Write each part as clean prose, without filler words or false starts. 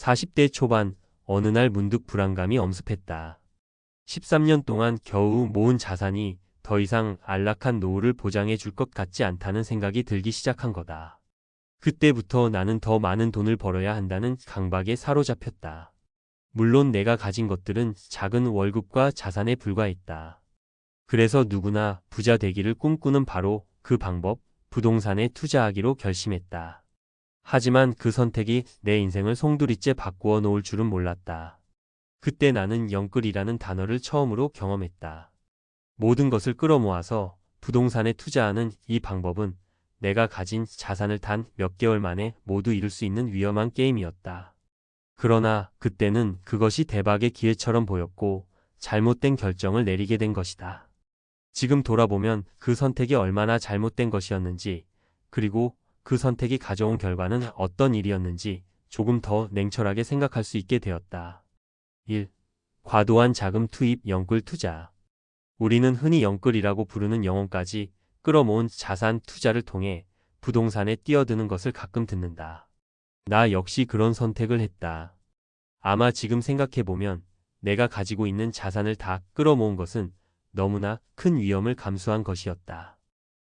40대 초반 어느 날 문득 불안감이 엄습했다. 13년 동안 겨우 모은 자산이 더 이상 안락한 노후를 보장해 줄 것 같지 않다는 생각이 들기 시작한 거다. 그때부터 나는 더 많은 돈을 벌어야 한다는 강박에 사로잡혔다. 물론 내가 가진 것들은 작은 월급과 자산에 불과했다. 그래서 누구나 부자 되기를 꿈꾸는 바로 그 방법, 부동산에 투자하기로 결심했다. 하지만 그 선택이 내 인생을 송두리째 바꾸어 놓을 줄은 몰랐다. 그때 나는 영끌이라는 단어를 처음으로 경험했다. 모든 것을 끌어모아서 부동산에 투자하는 이 방법은 내가 가진 자산을 단 몇 개월 만에 모두 잃을 수 있는 위험한 게임이었다. 그러나 그때는 그것이 대박의 기회처럼 보였고 잘못된 결정을 내리게 된 것이다. 지금 돌아보면 그 선택이 얼마나 잘못된 것이었는지, 그리고 그 선택이 가져온 결과는 어떤 일이었는지 조금 더 냉철하게 생각할 수 있게 되었다. 1. 과도한 자금 투입 영끌 투자. 우리는 흔히 영끌이라고 부르는 영혼까지 끌어모은 자산 투자를 통해 부동산에 뛰어드는 것을 가끔 듣는다. 나 역시 그런 선택을 했다. 아마 지금 생각해보면 내가 가지고 있는 자산을 다 끌어모은 것은 너무나 큰 위험을 감수한 것이었다.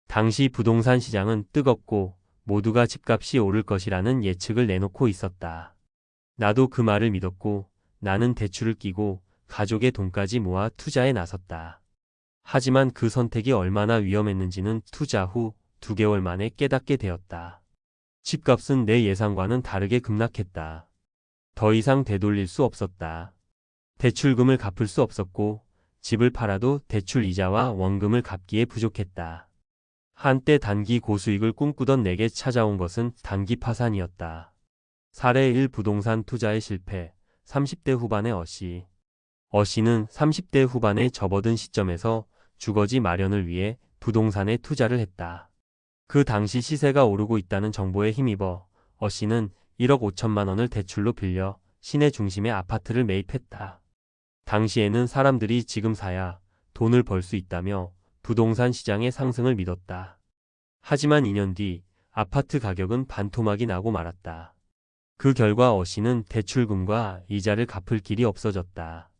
당시 부동산 시장은 뜨겁고 모두가 집값이 오를 것이라는 예측을 내놓고 있었다. 나도 그 말을 믿었고 나는 대출을 끼고 가족의 돈까지 모아 투자에 나섰다. 하지만 그 선택이 얼마나 위험했는지는 투자 후 2개월 만에 깨닫게 되었다. 집값은 내 예상과는 다르게 급락했다. 더 이상 되돌릴 수 없었다. 대출금을 갚을 수 없었고 집을 팔아도 대출 이자와 원금을 갚기에 부족했다. 한때 단기 고수익을 꿈꾸던 내게 찾아온 것은 단기 파산이었다. 사례 1. 부동산 투자의 실패. 30대 후반의 어씨. 어씨는 30대 후반에 접어든 시점에서 주거지 마련을 위해 부동산에 투자를 했다. 그 당시 시세가 오르고 있다는 정보에 힘입어 어씨는 1억 5천만 원을 대출로 빌려 시내 중심의 아파트를 매입했다. 당시에는 사람들이 지금 사야 돈을 벌 수 있다며 부동산 시장의 상승을 믿었다. 하지만 2년 뒤 아파트 가격은 반토막이 나고 말았다. 그 결과 어씨는 대출금과 이자를 갚을 길이 없어졌다.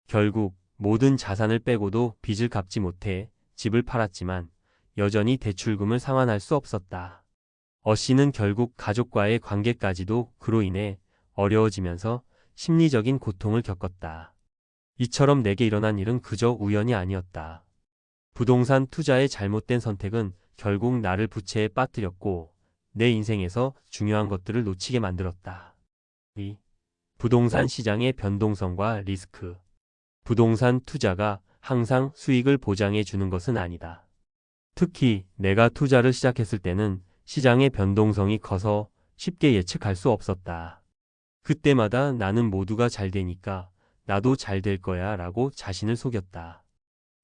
결국 모든 자산을 빼고도 빚을 갚지 못해 집을 팔았지만 여전히 대출금을 상환할 수 없었다. 어씨는 결국 가족과의 관계까지도 그로 인해 어려워지면서 심리적인 고통을 겪었다. 이처럼 내게 일어난 일은 그저 우연이 아니었다. 부동산 투자의 잘못된 선택은 결국 나를 부채에 빠뜨렸고 내 인생에서 중요한 것들을 놓치게 만들었다. 2. 부동산 시장의 변동성과 리스크. 부동산 투자가 항상 수익을 보장해 주는 것은 아니다. 특히 내가 투자를 시작했을 때는 시장의 변동성이 커서 쉽게 예측할 수 없었다. 그때마다 나는 모두가 잘 되니까 나도 잘 될 거야 라고 자신을 속였다.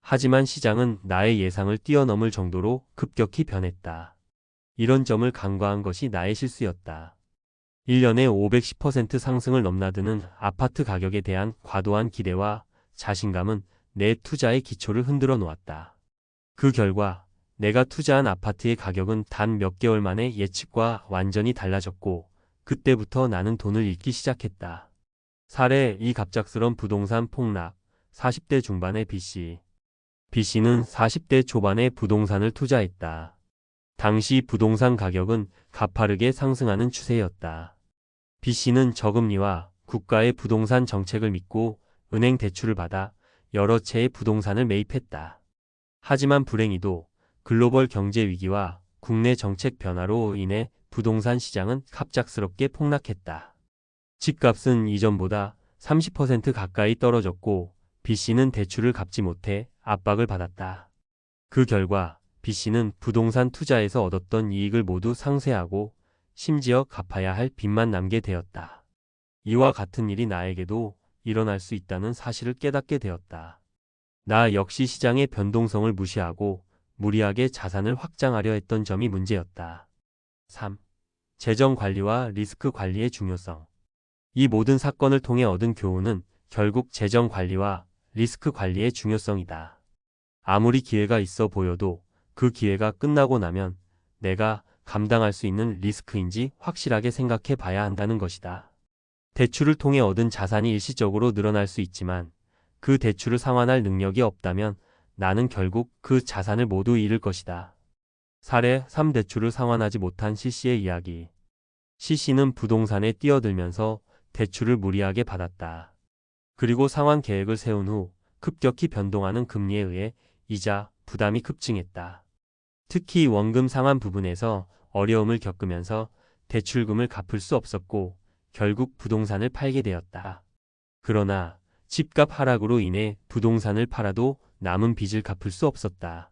하지만 시장은 나의 예상을 뛰어넘을 정도로 급격히 변했다. 이런 점을 간과한 것이 나의 실수였다. 1년에 510% 상승을 넘나드는 아파트 가격에 대한 과도한 기대와 자신감은 내 투자의 기초를 흔들어 놓았다. 그 결과 내가 투자한 아파트의 가격은 단 몇 개월 만에 예측과 완전히 달라졌고 그때부터 나는 돈을 잃기 시작했다. 사례 2. 갑작스런 부동산 폭락. 40대 중반의 B씨. B씨는 40대 초반에 부동산을 투자했다. 당시 부동산 가격은 가파르게 상승하는 추세였다. B씨는 저금리와 국가의 부동산 정책을 믿고 은행 대출을 받아 여러 채의 부동산을 매입했다. 하지만 불행히도 글로벌 경제 위기와 국내 정책 변화로 인해 부동산 시장은 갑작스럽게 폭락했다. 집값은 이전보다 30% 가까이 떨어졌고 B씨는 대출을 갚지 못해 압박을 받았다. 그 결과 B씨는 부동산 투자에서 얻었던 이익을 모두 상쇄하고 심지어 갚아야 할 빚만 남게 되었다. 이와 같은 일이 나에게도 일어날 수 있다는 사실을 깨닫게 되었다. 나 역시 시장의 변동성을 무시하고 무리하게 자산을 확장하려 했던 점이 문제였다. 3. 재정 관리와 리스크 관리의 중요성. 이 모든 사건을 통해 얻은 교훈은 결국 재정 관리와 리스크 관리의 중요성이다. 아무리 기회가 있어 보여도 그 기회가 끝나고 나면 내가 감당할 수 있는 리스크인지 확실하게 생각해 봐야 한다는 것이다. 대출을 통해 얻은 자산이 일시적으로 늘어날 수 있지만 그 대출을 상환할 능력이 없다면 나는 결국 그 자산을 모두 잃을 것이다. 사례 3. 대출을 상환하지 못한 C씨의 이야기. C씨는 부동산에 뛰어들면서 대출을 무리하게 받았다. 그리고 상환 계획을 세운 후 급격히 변동하는 금리에 의해 이자, 부담이 급증했다. 특히 원금 상환 부분에서 어려움을 겪으면서 대출금을 갚을 수 없었고 결국 부동산을 팔게 되었다. 그러나 집값 하락으로 인해 부동산을 팔아도 남은 빚을 갚을 수 없었다.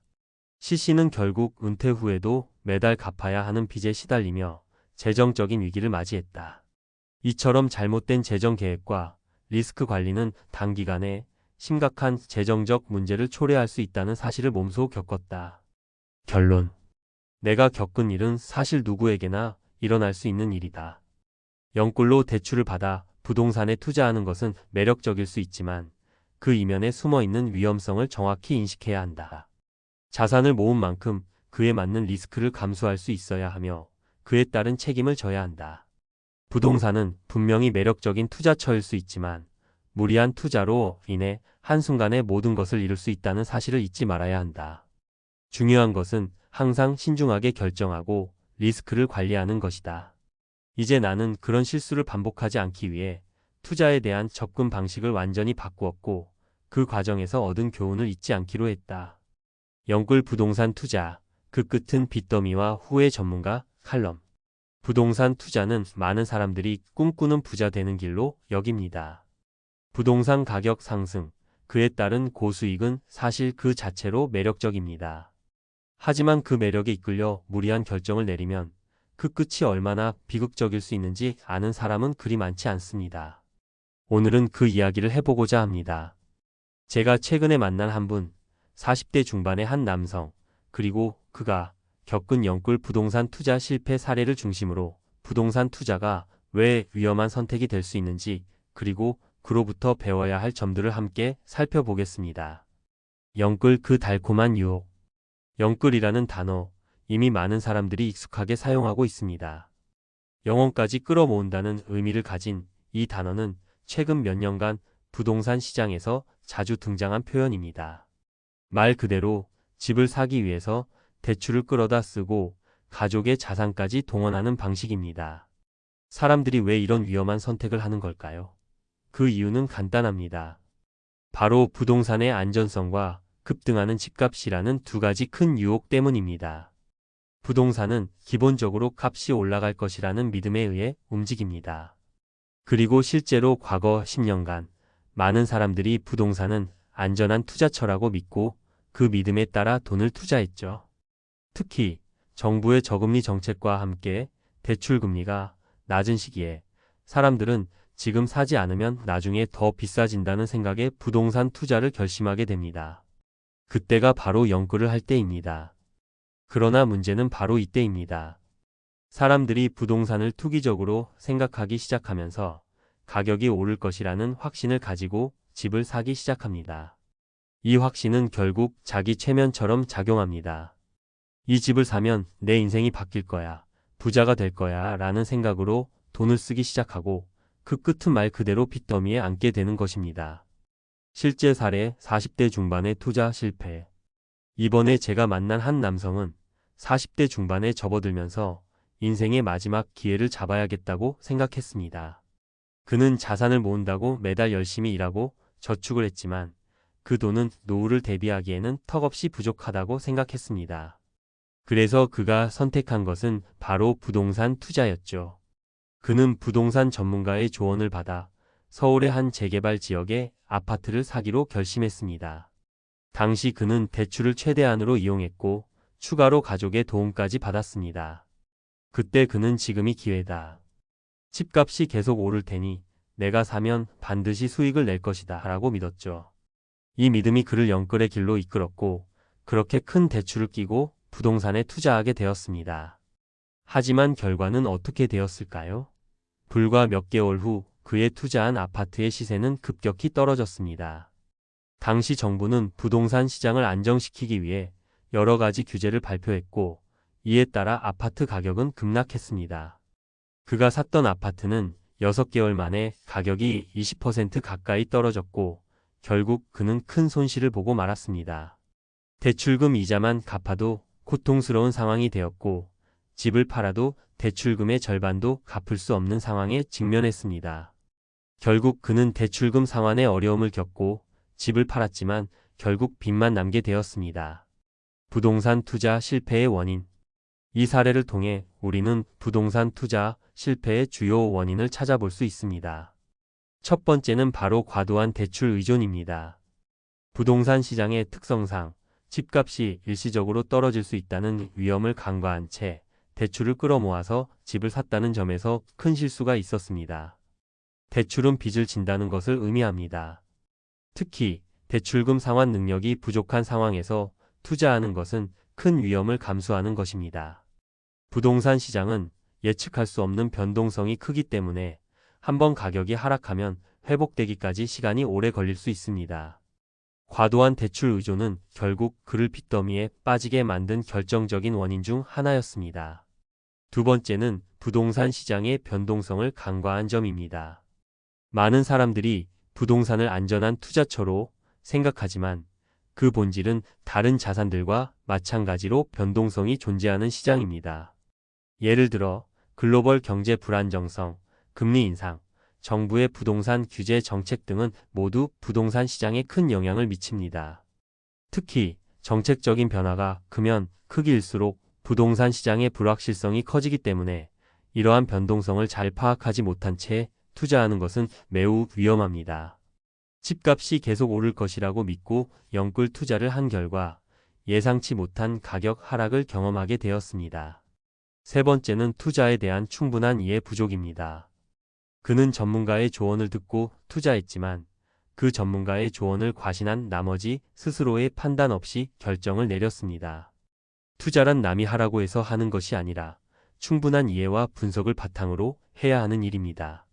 C씨는 결국 은퇴 후에도 매달 갚아야 하는 빚에 시달리며 재정적인 위기를 맞이했다. 이처럼 잘못된 재정 계획과 리스크 관리는 단기간에 심각한 재정적 문제를 초래할 수 있다는 사실을 몸소 겪었다. 결론. 내가 겪은 일은 사실 누구에게나 일어날 수 있는 일이다. 영끌로 대출을 받아 부동산에 투자하는 것은 매력적일 수 있지만 그 이면에 숨어 있는 위험성을 정확히 인식해야 한다. 자산을 모은 만큼 그에 맞는 리스크를 감수할 수 있어야 하며 그에 따른 책임을 져야 한다. 부동산은 분명히 매력적인 투자처일 수 있지만 무리한 투자로 인해 한순간에 모든 것을 잃을 수 있다는 사실을 잊지 말아야 한다. 중요한 것은 항상 신중하게 결정하고 리스크를 관리하는 것이다. 이제 나는 그런 실수를 반복하지 않기 위해 투자에 대한 접근 방식을 완전히 바꾸었고 그 과정에서 얻은 교훈을 잊지 않기로 했다. 영끌 부동산 투자, 그 끝은 빚더미와 후회 전문가 칼럼. 부동산 투자는 많은 사람들이 꿈꾸는 부자 되는 길로 여깁니다. 부동산 가격 상승, 그에 따른 고수익은 사실 그 자체로 매력적입니다. 하지만 그 매력에 이끌려 무리한 결정을 내리면 그 끝이 얼마나 비극적일 수 있는지 아는 사람은 그리 많지 않습니다. 오늘은 그 이야기를 해보고자 합니다. 제가 최근에 만난 한 분, 40대 중반의 한 남성, 그리고 그가 겪은 영끌 부동산 투자 실패 사례를 중심으로 부동산 투자가 왜 위험한 선택이 될 수 있는지, 그리고 그로부터 배워야 할 점들을 함께 살펴보겠습니다. 영끌 그 달콤한 유혹. 영끌이라는 단어, 이미 많은 사람들이 익숙하게 사용하고 있습니다. 영혼까지 끌어모은다는 의미를 가진 이 단어는 최근 몇 년간 부동산 시장에서 자주 등장한 표현입니다. 말 그대로 집을 사기 위해서 대출을 끌어다 쓰고 가족의 자산까지 동원하는 방식입니다. 사람들이 왜 이런 위험한 선택을 하는 걸까요? 그 이유는 간단합니다. 바로 부동산의 안전성과 급등하는 집값이라는 두 가지 큰 유혹 때문입니다. 부동산은 기본적으로 값이 올라갈 것이라는 믿음에 의해 움직입니다. 그리고 실제로 과거 10년간 많은 사람들이 부동산은 안전한 투자처라고 믿고 그 믿음에 따라 돈을 투자했죠. 특히 정부의 저금리 정책과 함께 대출금리가 낮은 시기에 사람들은 지금 사지 않으면 나중에 더 비싸진다는 생각에 부동산 투자를 결심하게 됩니다. 그때가 바로 영끌을 할 때입니다. 그러나 문제는 바로 이때입니다. 사람들이 부동산을 투기적으로 생각하기 시작하면서 가격이 오를 것이라는 확신을 가지고 집을 사기 시작합니다. 이 확신은 결국 자기 최면처럼 작용합니다. 이 집을 사면 내 인생이 바뀔 거야, 부자가 될 거야 라는 생각으로 돈을 쓰기 시작하고 그 끝은 말 그대로 빚더미에 앉게 되는 것입니다. 실제 사례 40대 중반의 투자 실패. 이번에 제가 만난 한 남성은 40대 중반에 접어들면서 인생의 마지막 기회를 잡아야겠다고 생각했습니다. 그는 자산을 모은다고 매달 열심히 일하고 저축을 했지만 그 돈은 노후를 대비하기에는 턱없이 부족하다고 생각했습니다. 그래서 그가 선택한 것은 바로 부동산 투자였죠. 그는 부동산 전문가의 조언을 받아 서울의 한 재개발 지역에 아파트를 사기로 결심했습니다. 당시 그는 대출을 최대한으로 이용했고 추가로 가족의 도움까지 받았습니다. 그때 그는 지금이 기회다. 집값이 계속 오를 테니 내가 사면 반드시 수익을 낼 것이다 라고 믿었죠. 이 믿음이 그를 영끌의 길로 이끌었고 그렇게 큰 대출을 끼고 부동산에 투자하게 되었습니다. 하지만 결과는 어떻게 되었을까요? 불과 몇 개월 후 그의 투자한 아파트의 시세는 급격히 떨어졌습니다. 당시 정부는 부동산 시장을 안정시키기 위해 여러 가지 규제를 발표했고 이에 따라 아파트 가격은 급락했습니다. 그가 샀던 아파트는 6개월 만에 가격이 20% 가까이 떨어졌고 결국 그는 큰 손실을 보고 말았습니다. 대출금 이자만 갚아도 고통스러운 상황이 되었고 집을 팔아도 대출금의 절반도 갚을 수 없는 상황에 직면했습니다. 결국 그는 대출금 상환에 어려움을 겪고 집을 팔았지만 결국 빚만 남게 되었습니다. 부동산 투자 실패의 원인. 이 사례를 통해 우리는 부동산 투자 실패의 주요 원인을 찾아볼 수 있습니다. 첫 번째는 바로 과도한 대출 의존입니다. 부동산 시장의 특성상 집값이 일시적으로 떨어질 수 있다는 위험을 간과한 채 대출을 끌어모아서 집을 샀다는 점에서 큰 실수가 있었습니다. 대출은 빚을 진다는 것을 의미합니다. 특히 대출금 상환 능력이 부족한 상황에서 투자하는 것은 큰 위험을 감수하는 것입니다. 부동산 시장은 예측할 수 없는 변동성이 크기 때문에 한번 가격이 하락하면 회복되기까지 시간이 오래 걸릴 수 있습니다. 과도한 대출 의존은 결국 그를 빚더미에 빠지게 만든 결정적인 원인 중 하나였습니다. 두 번째는 부동산 시장의 변동성을 간과한 점입니다. 많은 사람들이 부동산을 안전한 투자처로 생각하지만 그 본질은 다른 자산들과 마찬가지로 변동성이 존재하는 시장입니다. 예를 들어 글로벌 경제 불안정성, 금리 인상, 정부의 부동산 규제 정책 등은 모두 부동산 시장에 큰 영향을 미칩니다. 특히 정책적인 변화가 크면 크기일수록 부동산 시장의 불확실성이 커지기 때문에 이러한 변동성을 잘 파악하지 못한 채 투자하는 것은 매우 위험합니다. 집값이 계속 오를 것이라고 믿고 영끌 투자를 한 결과 예상치 못한 가격 하락을 경험하게 되었습니다. 세 번째는 투자에 대한 충분한 이해 부족입니다. 그는 전문가의 조언을 듣고 투자했지만 그 전문가의 조언을 과신한 나머지 스스로의 판단 없이 결정을 내렸습니다. 투자란 남이 하라고 해서 하는 것이 아니라 충분한 이해와 분석을 바탕으로 해야 하는 일입니다.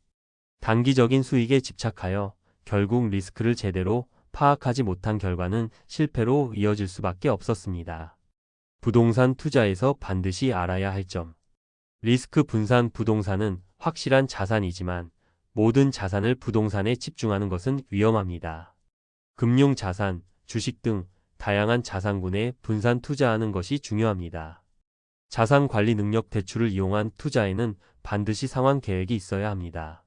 단기적인 수익에 집착하여 결국 리스크를 제대로 파악하지 못한 결과는 실패로 이어질 수밖에 없었습니다. 부동산 투자에서 반드시 알아야 할 점. 리스크 분산. 부동산은 확실한 자산이지만 모든 자산을 부동산에 집중하는 것은 위험합니다. 금융자산, 주식 등 다양한 자산군에 분산 투자하는 것이 중요합니다. 자산 관리 능력. 대출을 이용한 투자에는 반드시 상환 계획이 있어야 합니다.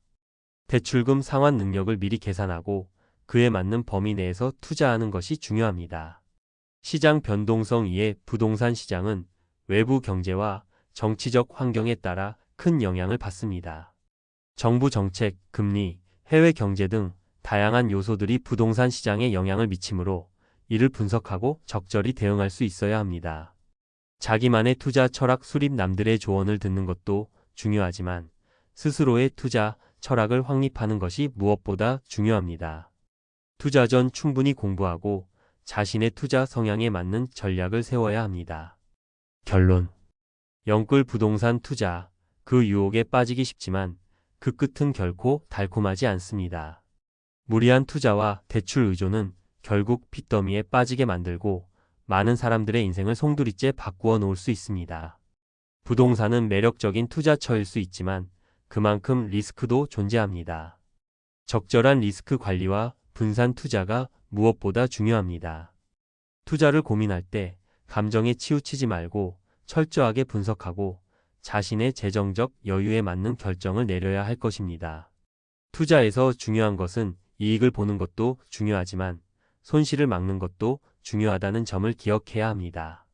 대출금 상환 능력을 미리 계산하고 그에 맞는 범위 내에서 투자하는 것이 중요합니다. 시장 변동성. 2. 부동산 시장은 외부 경제와 정치적 환경에 따라 큰 영향을 받습니다. 정부 정책, 금리, 해외 경제 등 다양한 요소들이 부동산 시장에 영향을 미치므로 이를 분석하고 적절히 대응할 수 있어야 합니다. 자기만의 투자 철학 수립. 남들의 조언을 듣는 것도 중요하지만 스스로의 투자 철학을 확립하는 것이 무엇보다 중요합니다. 투자 전 충분히 공부하고 자신의 투자 성향에 맞는 전략을 세워야 합니다. 결론. 영끌 부동산 투자. 그 유혹에 빠지기 쉽지만 그 끝은 결코 달콤하지 않습니다. 무리한 투자와 대출 의존은 결국 빚더미에 빠지게 만들고 많은 사람들의 인생을 송두리째 바꾸어 놓을 수 있습니다. 부동산은 매력적인 투자처일 수 있지만 그만큼 리스크도 존재합니다. 적절한 리스크 관리와 분산 투자가 무엇보다 중요합니다. 투자를 고민할 때 감정에 치우치지 말고 철저하게 분석하고 자신의 재정적 여유에 맞는 결정을 내려야 할 것입니다. 투자에서 중요한 것은 이익을 보는 것도 중요하지만 손실을 막는 것도 중요하다는 점을 기억해야 합니다.